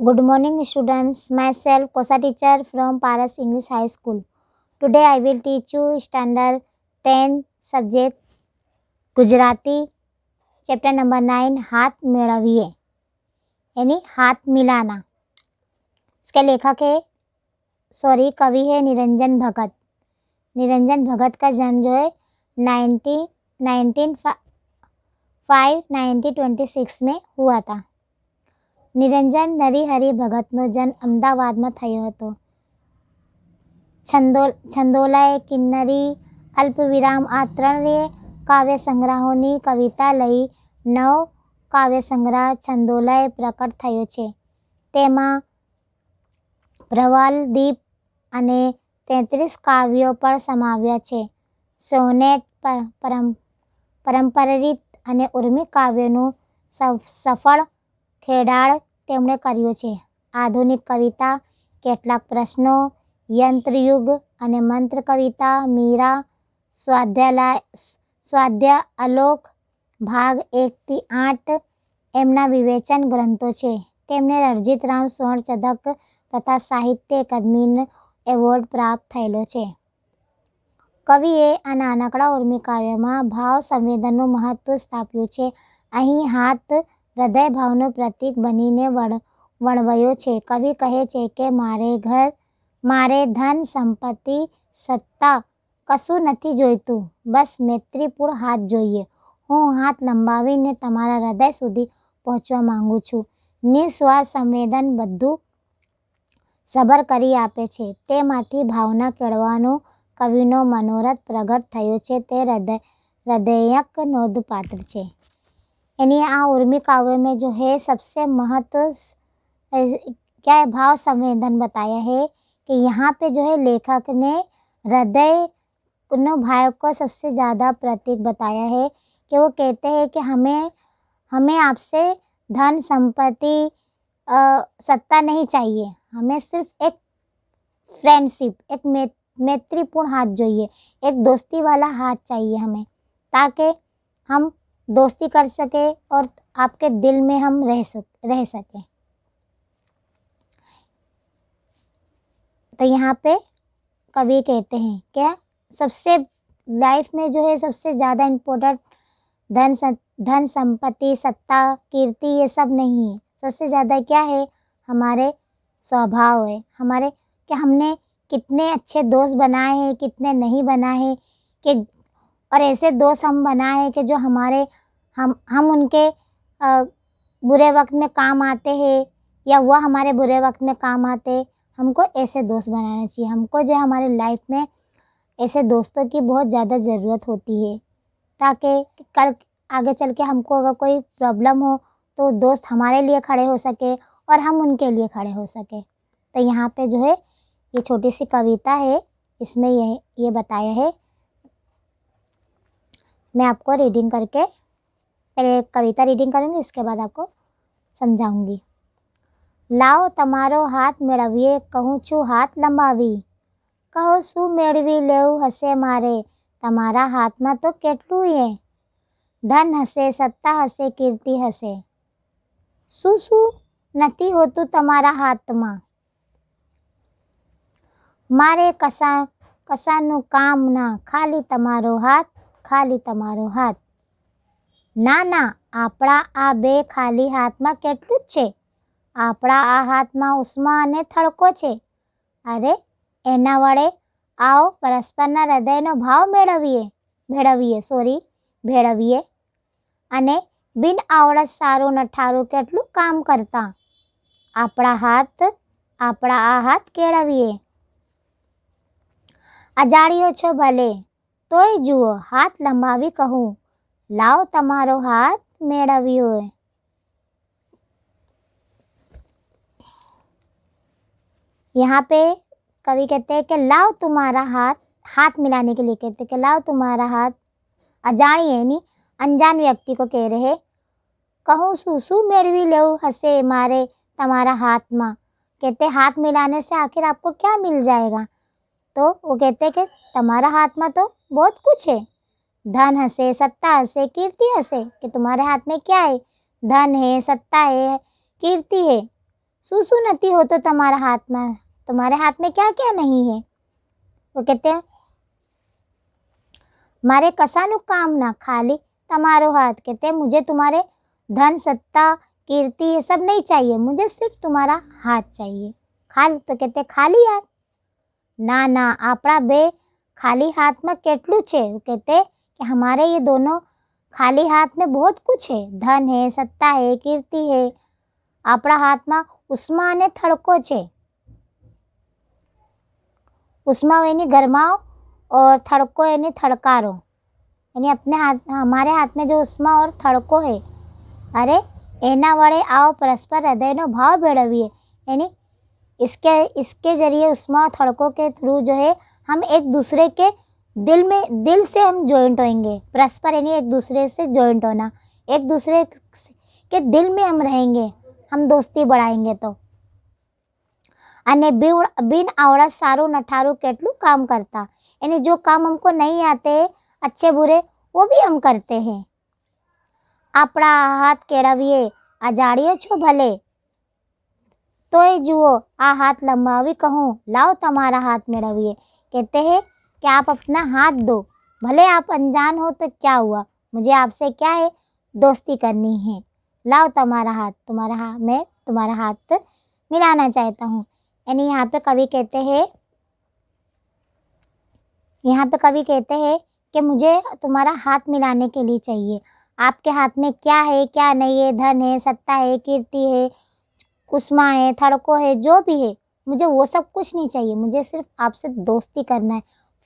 Good morning, students. Myself, Kosa teacher from Paras English High School. Today, I will teach you standard 10 subject Gujarati, chapter number 9 हाथ मेळवीए यानी हाथ मिलाना। इसके लेखक है कवि है निरंजन भगत। निरंजन भगत का जन्म जो है 1926 में हुआ था। નિરંજન નરહરિ ભગતનો જન્મ અમદાવાદમાં થયો હતો। છંદોલાય કિન્નરી અલ્પવિરામ આ ત્રણેય કાવ્ય સંગ્રહોની કવિતા લઈ નવ કાવ્ય સંગ્રહ છંદોલાય પ્રકટ થયો છે। તેમાં પ્રવાલ દીપ અને 33 કાવ્યો પણ સમાવ્યા છે। સોનેટ પરંપરિત અને ઉર્મી કાવ્યનું સફળ ખેડાણ તેમણે કર્યો છે। આધુનિક કવિતા, કેટલાક પ્રશ્નો, યંત્રયુગ અને મંત્ર કવિતા, મીરા, સ્વાધ્યાય આલોક ભાગ 1 થી 8 એમના વિવેચન ગ્રંથો છે। તેમને રણજીત રામ સુવર્ણ ચંદ્રક તથા સાહિત્ય અકાદમી એવોર્ડ પ્રાપ્ત થયેલો છે। કવિએ આ નાનકડા ઉર્મી કાવ્યમાં ભાવ સંવેદનનું મહત્વ સ્થાપ્યું છે। અહીં હાથ હૃદય ભાવનું પ્રતીક બનીને વર્ણવ્યો છે। કવિ કહે છે કે મારે ધન સંપત્તિ સત્તા કશું નથી જોઈતું, બસ મૈત્રીપૂર્ણ હાથ જોઈએ। હું હાથ લંબાવીને તમારા હૃદય સુધી પહોંચવા માંગુ છું। નિસ્વાર્થ સંવેદન બધું સબર કરી આપે છે। તેમાંથી ભાવના કેળવવાનો કવિનો મનોરથ પ્રગટ થયો છે તે हृदयक नोंधपात्र છે। यानी आ उर्मी काव्य में जो है सबसे महत्व क्या है, भाव संवेदन बताया है कि यहाँ पे जो है लेखक ने हृदय भाव को सबसे ज़्यादा प्रतीक बताया है कि वो कहते हैं कि हमें आपसे धन संपत्ति सत्ता नहीं चाहिए, हमें सिर्फ एक फ्रेंडशिप, एक मैत्रीपूर्ण हाथ चाहिए, एक दोस्ती वाला हाथ चाहिए हमें, ताकि हम दोस्ती कर सके और आपके दिल में हम रह सके। तो यहाँ पे कवि कहते हैं क्या सबसे लाइफ में जो है सबसे ज़्यादा इम्पोर्टेंट धन संपत्ति सत्ता कीर्ति ये सब नहीं है। सबसे ज़्यादा क्या है, हमारे स्वभाव है, हमारे कि हमने कितने अच्छे दोस्त बनाए हैं, कितने नहीं बनाए हैं, कि और ऐसे दोस्त हम बनाए हैं कि जो हमारे हम उनके बुरे वक्त में काम आते हैं या वह हमारे बुरे वक्त में काम आते। हमको ऐसे दोस्त बनाना चाहिए। हमको जो हमारे लाइफ में ऐसे दोस्तों की बहुत ज़्यादा ज़रूरत होती है, ताकि कल आगे चल के हमको अगर कोई प्रॉब्लम हो तो दोस्त हमारे लिए खड़े हो सके और हम उनके लिए खड़े हो सके। तो यहाँ पे जो है ये छोटी सी कविता है, इसमें ये बताया है। मैं आपको रीडिंग करके पहले कविता रीडिंग करूँगी, इसके बाद आपको समझाऊंगी। लाओ तमारो हाथ मेळवीए, कहूँ छू हाथ लंबावी, કહો શું મેળવી લેવું હશે મારે, તમારા હાથમાં તો કેટલું એ, ધન હશે સત્તા હશે કીર્તિ હશે, શું નથી હોતું તમારા હાથમાં, મારે કશાનું કામ ના, ખાલી તમારો હાથ, ખાલી તમારો હાથ। ના આપણા આ બે ખાલી હાથમાં કેટલું જ છે, આપણા આ હાથમાં ઉષ્મા અને થડકો છે। અરે એના વડે આવો પરસ્પરના હૃદયનો ભાવ ભેળવીએ અને બિન આવડત સારું નઠારું કેટલું કામ કરતા, આપણા આ હાથ કેળવીએ। અજાણ્યો છો ભલે તોય જુઓ, હાથ લંબાવી કહું, લાવો તમારો હાથ મેળવ્યો। यहाँ पे कवि कहते हैं कि लाओ तुम्हारा हाथ मिलाने के लिए कहते हैं कि लाओ तुम्हारा हाथ। अजाणी यानी अनजान व्यक्ति को कह रहे, कहूँ શું મેળવી લેવું હશે મારે તમારા હાથમાં, कहते हाथ मिलाने से आखिर आपको क्या मिल जाएगा। तो वो कहते हैं कि तुम्हारा हाथ में तो बहुत कुछ है, धन हसे सत्ता हसे कीर्ति हसे, कि तुम्हारे हाथ में क्या है, धन है सत्ता है कीर्ति है। શું શું નથી હોતો તમારા હાથમાં, तुम्हारे हाथ में क्या क्या नहीं है। वो कहते हैं मारे कसानु काम ना, खाली तमारो हाथ। कहते हैं मुझे तुम्हारे धन सत्ता कीर्ति ये सब नहीं चाहिए, मुझे सिर्फ तुम्हारा हाथ चाहिए। खाली तो कहते खाली हाथ ना ना, आपड़ा बे खाली हाथ में केटलू छे। कहते कि हमारे ये दोनों खाली हाथ में बहुत कुछ है, धन है, सत्ता है, कीर्ति है। आपड़ा हाथ में उष्मा ने थड़को छे। उष्मा यानी गरमाओ और थड़को यानी थड़कारो, यानी अपने हाथ, हमारे हाथ में जो उष्मा और थड़को है, अरे एना वड़े आओ परस्पर हृदय नो भाव भेड़वीए। यानी इसके जरिए उष्मा और थड़कों के थ्रू जो है हम एक दूसरे के दिल से हम जॉइंट होंगे। परस्पर यानी एक दूसरे से जॉइंट होना, एक दूसरे के दिल में हम रहेंगे, हम दोस्ती बढ़ाएंगे तो। अने बिन आवड़ा सारू नठारू केटलू काम करता, यानी जो काम हमको नहीं आते अच्छे बुरे वो भी हम करते हैं। आपड़ा हाथ केड़वीए अजाड़ियो छो भले, तोय जुओ आ हाथ लंबावी कहूँ लाओ तमारा हाथ मेड़वीए। कहते हैं कि आप अपना हाथ दो, भले आप अनजान हो तो क्या हुआ, मुझे आपसे क्या है, दोस्ती करनी है, लाओ तमारा हाथ, मैं तुम्हारा हाथ मिलाना चाहता हूँ। यानी यहाँ पे कवि कहते हैं कि मुझे तुम्हारा हाथ मिलाने के लिए चाहिए। आपके हाथ में क्या है क्या नहीं है, धन है, सत्ता है, कीर्ति है, उष्मा है, थड़को है, जो भी है, मुझे वो सब कुछ नहीं चाहिए, मुझे सिर्फ आपसे दोस्ती करना है,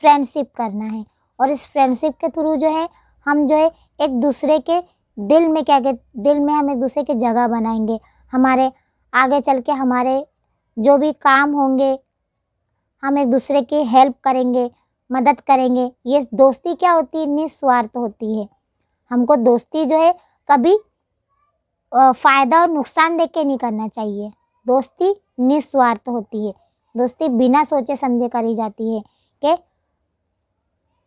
फ्रेंडशिप करना है। और इस फ्रेंडशिप के थ्रू जो है हम जो है एक दूसरे के दिल में दिल में हम एक दूसरे की जगह बनाएंगे। हमारे आगे चल के हमारे जो भी काम होंगे हम एक दूसरे की हेल्प करेंगे, मदद करेंगे। ये दोस्ती क्या होती है, निस्वार्थ होती है। हमको दोस्ती जो है कभी फ़ायदा और नुकसान देख के नहीं करना चाहिए। दोस्ती निस्वार्थ होती है, दोस्ती बिना सोचे समझे करी जाती है कि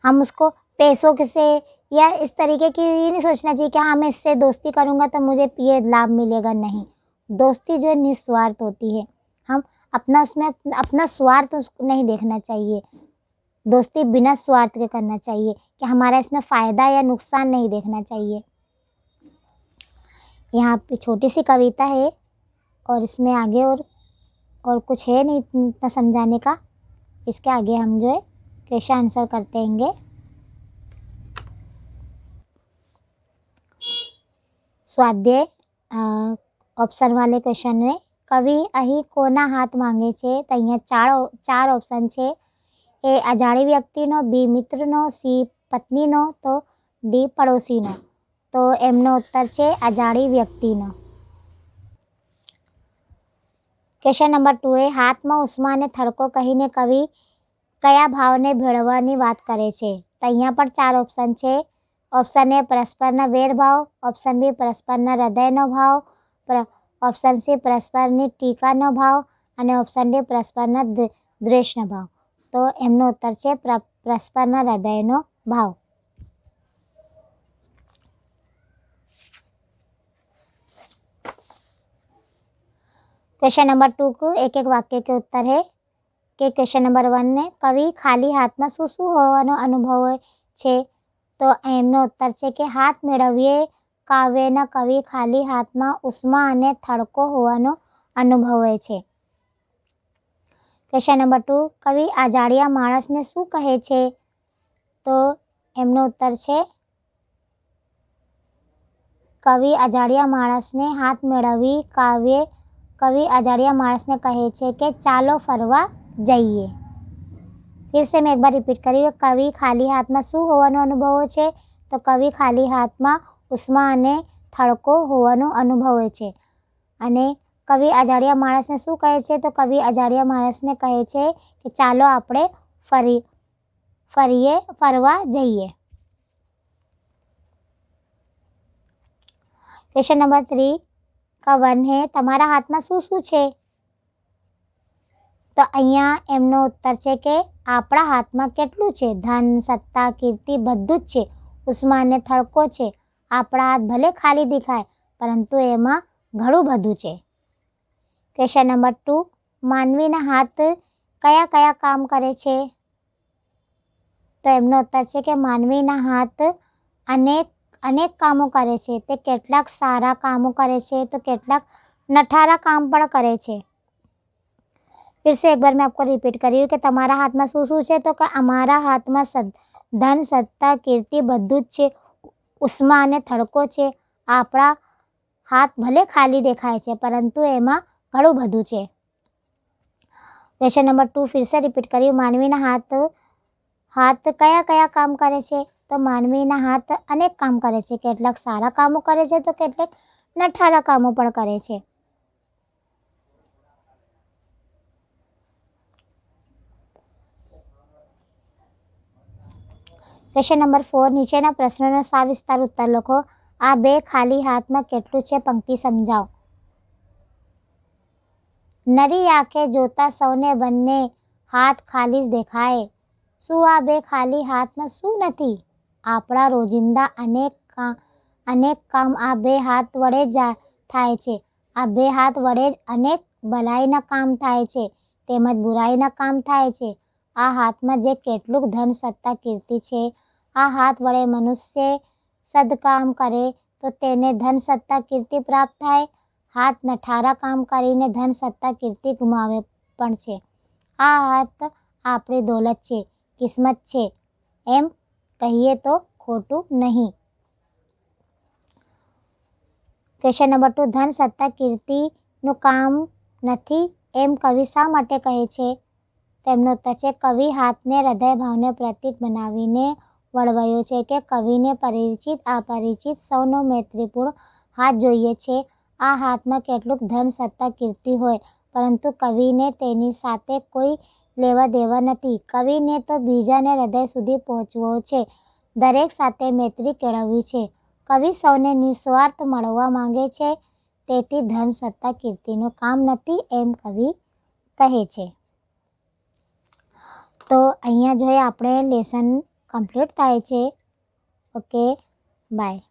हम उसको पैसों से या इस तरीके की ये नहीं सोचना चाहिए कि हाँ मैं इससे दोस्ती करूँगा तो मुझे ये लाभ मिलेगा। नहीं, दोस्ती जो है निस्वार्थ होती है। हम अपना स्वार्थ नहीं देखना चाहिए, दोस्ती बिना स्वार्थ के करना चाहिए कि हमारा इसमें फ़ायदा या नुकसान नहीं देखना चाहिए। यहाँ पे छोटी सी कविता है और इसमें आगे और कुछ है नहीं इतना समझाने का। इसके आगे हम जो है क्वेश्चन आंसर करते हैंगे। स्वाध्याय ऑप्शन वाले क्वेश्चन ने कवि अही कोना हाथ मांगे छे, तो अहींया चार ऑप्शन छे। ए अजाणी व्यक्तिनो, बी मित्रनो, सी पत्नीनो, तो डी पड़ोसीनो। तो एमनो उत्तर छे अजाणी व्यक्तिनो। क्वेश्चन नंबर 2 है हाथ में उष्मा ने थड़को कहीने कवि कया भावने भेळवવાની વાત करे छे। तो अहींया पर 4 ऑप्शन छे। ऑप्शन ए परस्परना वेर भाव, ऑप्शन बी परस्परना हृदयनो भाव, ऑप्शन सी परस्परनी टीकानो भाव અને ऑप्शन डी परस्परना દ્વેષનો ભાવ। तो एमनो उत्तर छे परस्परना हृदयनो भाव। क्वेश्चन नंबर 2 को एक एक वाक्य के उत्तर है कि क्वेश्चन नंबर 1 ने कवि खाली हाथ में શું શું હોવાનો અનુભવ છે। तो एमनो उत्तर છે કે હાથ મેળવીએ કાવ્યના કવિ ખાલી હાથમાં ઉષ્મા અને થડકો હોવાનો અનુભવે છે। क्वेश्चन नंबर 2 कवि अजाड़िया माणसने શું કહે છે। तो एमनो उत्तर છે कवि अजाड़िया माणसने हाथ मेळवी कवि अजाड़िया माणसने कहे छे कि चालो फरवा जाइए। फिर से मैं एक बार रिपीट करी, कवि खाली हाथ में શું હોવાનો અનુભવ છે। तो कवि खाली हाथ में उष्मा અને થડકો હોવાનો અનુભવે છે। અને कवि अजाड़िया माणसने શું કહે છે। तो कवि अजाड़िया माणसने કહે છે कि चालो આપણે फरवा जाइए। क्वेश्चन नंबर 3 का 1 है તમારા હાથમાં શું શું છે। तो अहींया एमनो उत्तर છે કે આપણા હાથમાં કેટલું છે, ધન, સત્તા, કીર્તિ બધું જ છે, ઉષ્મા અને થડકો છે। આપણા હાથ ભલે ખાલી દેખાય પરંતુ એમાં ઘણું બધું છે। ક્વેશ્ચન નંબર 2, માનવીના હાથ કયા કયા કામ કરે છે? તો એમનો ઉત્તર છે કે માનવીના હાથ અનેક કામો કરે છે. તે કેટલાક સારા કામો કરે છે તો કેટલાક નઠારા કામ પણ કરે છે. फिर से एक बार मैं आपको रिपीट कर रही हूँ कि તમારા હાથમાં શું શું છે? તો કે અમારા હાથમાં ધન, સત્તા, કીર્તિ બધું જ છે. ઉષ્મા અને થડકો છે. આપણા હાથ ભલે ખાલી દેખાય છે પરંતુ એમાં ઘણું બધું છે. ક્વેશ્ચન નંબર 2 फिर से रिपीट કર્યું. માનવીના હાથ કયા કયા કામ કરે છે? તો માનવીના હાથ અનેક કામ કરે છે. કેટલાક સારા કામો કરે છે તો કેટલાક નઠારા કામો પણ કરે છે. ક્વેશ્ચન નંબર 4, નીચેના પ્રશ્નોનો સવિસ્તાર ઉત્તર લખો. આ બે ખાલી હાથમાં કેટલું છે? પંક્તિ સમજાવો. નરી આંખે જોતા સૌને બંને હાથ ખાલી જ દેખાય. શું આ બે ખાલી હાથમાં શું નથી? આપણા રોજિંદા અનેક કામ આ બે હાથ વડે જ થાય છે. આ બે હાથ વડે જ અનેક ભલાઈના કામ થાય છે તેમજ બુરાઈના કામ થાય છે. આ હાથમાં જે કેટલુંક ધન, સત્તા, કીર્તિ છે. આ હાથ વડે મનુષ્ય સદકામ કરે તો તેને ધન, સત્તા, કીર્તિ પ્રાપ્ત થાય. હાથ નઠારા કામ કરીને ધન, સત્તા, કીર્તિ ગુમાવે પણ છે. આ હાથ આપણી દોલત છે, કિસ્મત છે એમ કહીએ તો ખોટું નહીં. ક્વેશ્ચન નંબર 2, ધન, સત્તા, કીર્તિનું કામ નથી એમ કવિ શા માટે કહે છે? તેમનો ઉત્તર છે કવિ હાથને હૃદય ભાવને પ્રતીક બનાવીને વળવાયો છે કે કવિને પરિચિત અપરિચિત સૌનો મૈત્રીપૂર્ણ હાથ જોઈએ છે. આ હાથમાં કેટલુંક ધન, સત્તા, કીર્તિ હોય પરંતુ કવિને તેની સાથે કોઈ લેવા દેવા નથી. કવિને તો બીજાને હૃદય સુધી પહોંચવો છે, દરેક સાથે મૈત્રી કેળવવી છે. કવિ સૌને નિસ્વાર્થ મળવા માંગે છે. તેથી ધન, સત્તા, કીર્તિનું કામ નથી એમ કવિ કહે છે. તો અહીંયા જોઈએ આપણે લેસન કમ્પ્લીટ થાય છે. Okay, by.